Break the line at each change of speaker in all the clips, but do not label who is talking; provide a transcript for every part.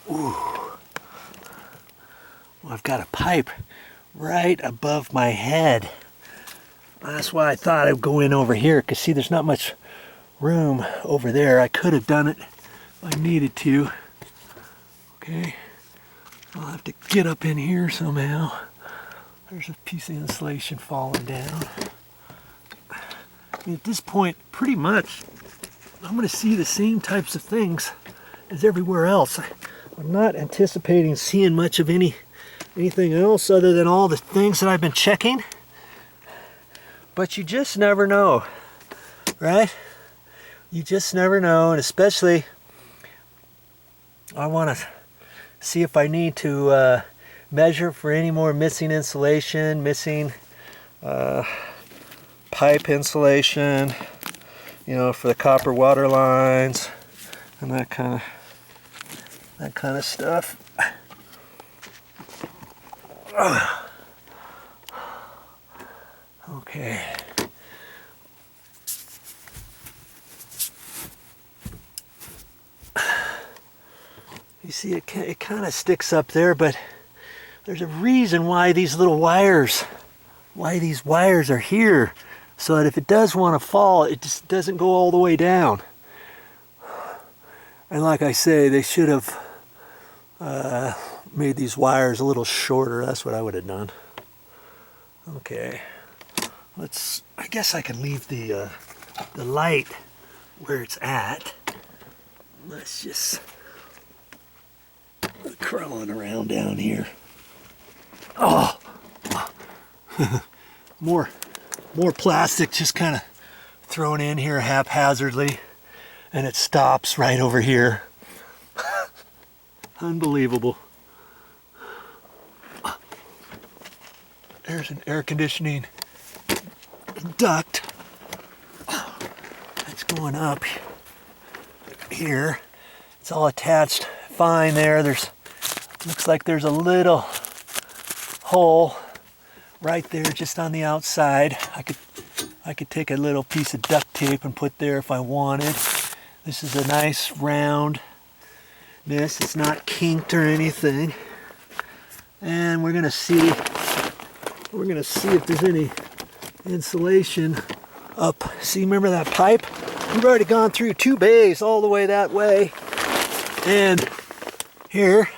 Ooh. Well, I've got a pipe right above my head. That's why I thought I'd go in over here, because see, there's not much room over there. I could have done it if I needed to. Okay, I'll have to get up in here somehow. There's a piece of insulation falling down. I mean, at this point, pretty much, I'm going to see the same types of things as everywhere else. I'm not anticipating seeing much of anything else other than all the things that I've been checking. But you just never know, right? You just never know, and especially I want to see if I need to measure for any more missing insulation, missing pipe insulation, you know, for the copper water lines and that kind of stuff. Okay. You see, it kind of sticks up there, but there's a reason why these wires are here, so that if it does want to fall, it just doesn't go all the way down. And like I say, they should have made these wires a little shorter. That's what I would have done. Okay, I guess I can leave the light where it's at. Let's just crawling around down here. Oh, more plastic just kind of thrown in here haphazardly, and it stops right over here. Unbelievable. There's an air conditioning duct. It's going up here. It's all attached fine there. Looks like there's a little hole right there just on the outside. I could take a little piece of duct tape and put there if I wanted. This is a nice round. It's not kinked or anything. And we're gonna see if there's any insulation up. See, remember that pipe? We've already gone through 2 bays all the way that way. And here,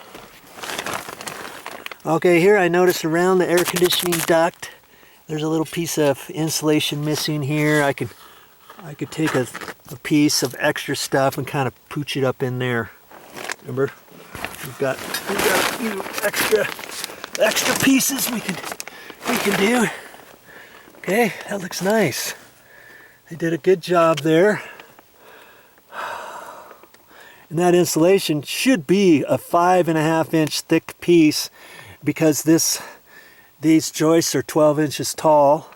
okay, here I noticed around the air conditioning duct, there's a little piece of insulation missing here. I could take a piece of extra stuff and kind of pooch it up in there. Remember, we've got a few extra pieces we can do. Okay, that looks nice. They did a good job there. And that insulation should be a 5.5-inch thick piece, because these joists are 12 inches tall.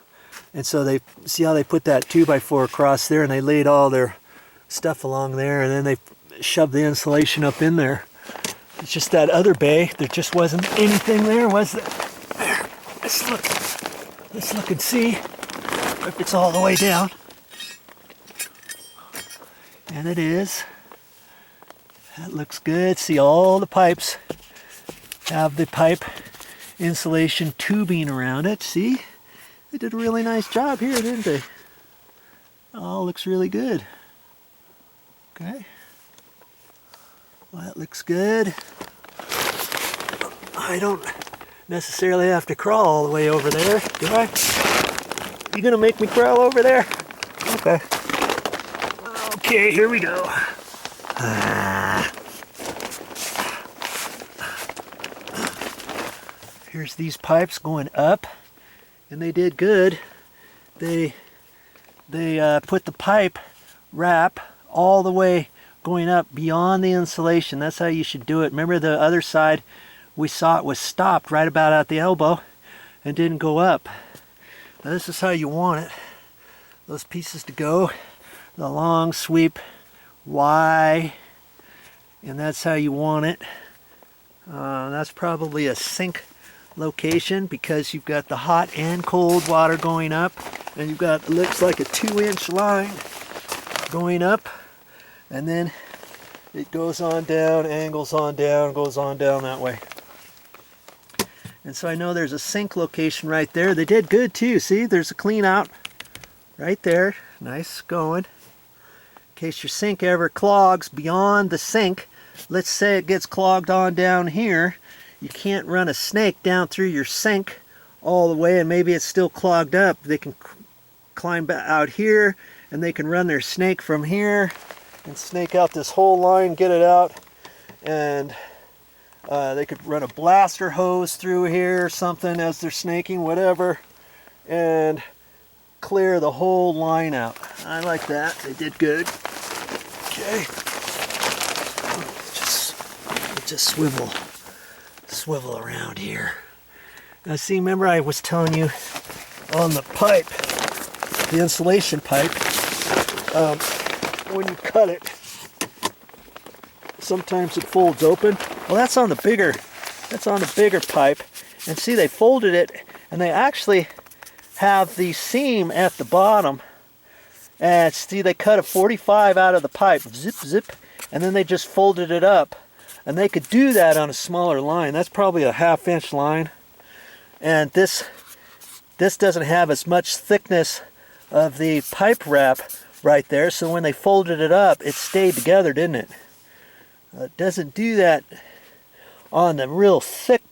And so they see how they put that 2x4 across there, and they laid all their stuff along there, and then they shoved the insulation up in there. It's just that other bay, there just wasn't anything there, was there? There. Let's look and see if it's all the way down. And it is. That looks good. See, all the pipes have the pipe insulation tubing around it. See? They did a really nice job here, didn't they? Oh, looks really good. Okay. Well, that looks good. I don't necessarily have to crawl all the way over there, do I? You gonna make me crawl over there? Okay. Okay, here we go. Here's these pipes going up, and they did good. They put the pipe wrap all the way going up beyond the insulation. That's how you should do it. Remember, the other side we saw it was stopped right about at the elbow and didn't go up. Now this is how you want it. Those pieces to go, the long sweep Y, and that's how you want it. That's probably a sink location, because you've got the hot and cold water going up, and you've got, it looks like a 2-inch line going up, and then it goes on down, angles on down, goes on down that way. And so I know there's a sink location right there. They did good too. See, there's a clean out right there. Nice going. In case your sink ever clogs beyond the sink, let's say it gets clogged on down here, you can't run a snake down through your sink all the way, and maybe it's still clogged up. They can climb out here, and they can run their snake from here and snake out this whole line, get it out, and they could run a blaster hose through here or something as they're snaking, whatever, and clear the whole line out. I like that. They did good. Okay. Just swivel around here. Now see, remember I was telling you on the pipe, the insulation pipe, when you cut it, sometimes it folds open. Well, that's on the bigger pipe. And see, they folded it, and they actually have the seam at the bottom. And see, they cut a 45 out of the pipe, zip, zip, and then they just folded it up. And they could do that on a smaller line. That's probably a 1/2 inch line. And this doesn't have as much thickness of the pipe wrap right there. So when they folded it up, it stayed together, didn't it? It doesn't do that on the real thick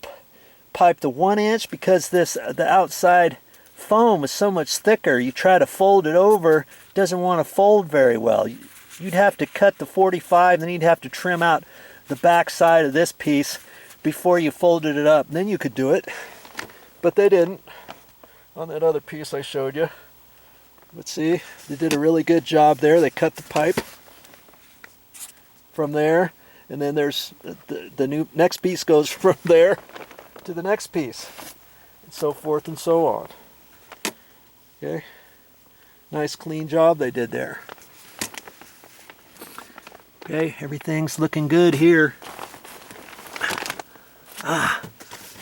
pipe, the 1 inch, because the outside foam is so much thicker. You try to fold it over, it doesn't want to fold very well. You'd have to cut the 45, then you'd have to trim out the back side of this piece before you folded it up. Then you could do it, but they didn't on that other piece I showed you. But see, they did a really good job there. They cut the pipe from there, and then there's the next piece goes from there to the next piece, and so forth and so on. Okay, nice clean job they did there. Okay, everything's looking good here.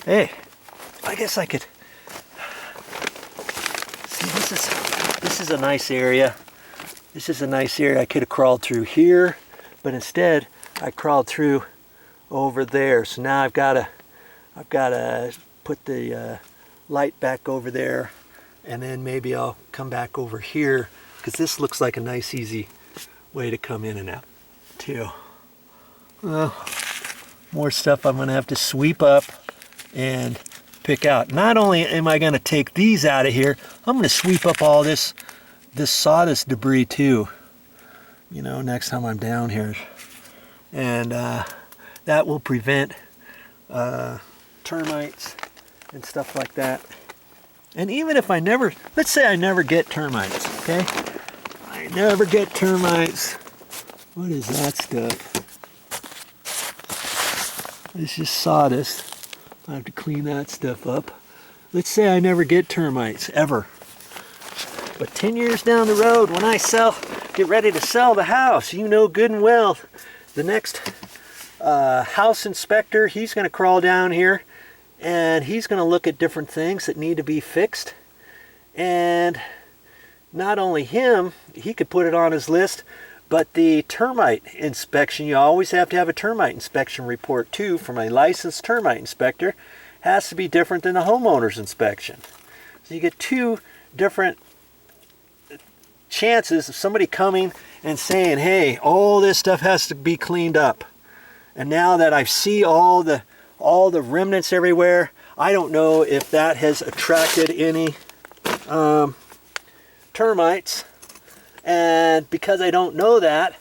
Hey, I guess I could see, this is a nice area. This is a nice area. I could have crawled through here, but instead I crawled through over there. So now I've got to put the light back over there, and then maybe I'll come back over here, because this looks like a nice easy way to come in and out too. Well, more stuff I'm going to have to sweep up and pick out. Not only am I going to take these out of here, I'm going to sweep up all this sawdust debris too, you know, next time I'm down here. And that will prevent termites and stuff like that. And even if I never, let's say I never get termites, okay? I never get termites. What is that stuff? It's just sawdust. I have to clean that stuff up. Let's say I never get termites, ever. But 10 years down the road, when I get ready to sell the house, you know good and well, the next house inspector, he's going to crawl down here, and he's going to look at different things that need to be fixed. And not only him, he could put it on his list, but the termite inspection, you always have to have a termite inspection report too from a licensed termite inspector, has to be different than the homeowner's inspection. So you get two different chances of somebody coming and saying, hey, all this stuff has to be cleaned up. And now that I see all the remnants everywhere, I don't know if that has attracted any termites. And because I don't know that,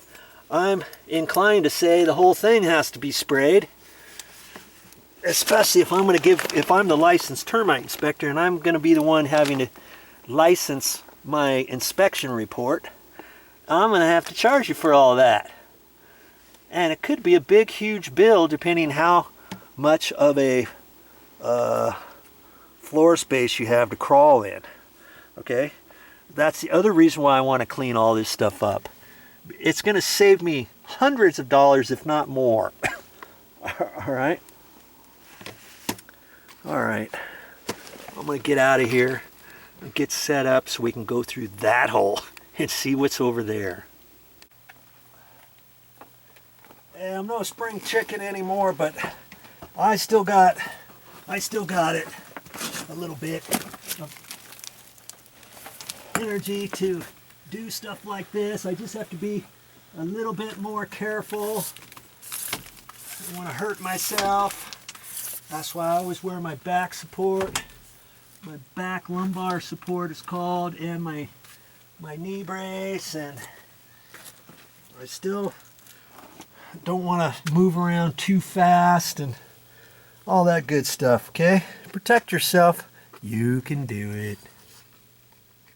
I'm inclined to say the whole thing has to be sprayed. Especially if I'm the licensed termite inspector and I'm going to be the one having to license my inspection report, I'm going to have to charge you for all that. And it could be a big, huge bill depending how much of a floor space you have to crawl in. Okay? That's the other reason why I want to clean all this stuff up. It's going to save me hundreds of dollars, if not more. All right? All right. I'm going to get out of here and get set up so we can go through that hole and see what's over there. And I'm no spring chicken anymore, but I still got it a little bit of energy to do stuff like this. I just have to be a little bit more careful. I don't want to hurt myself. That's why I always wear my back support. My back lumbar support is called, and my knee brace, and I still don't want to move around too fast and all that good stuff, okay? Protect yourself. You can do it.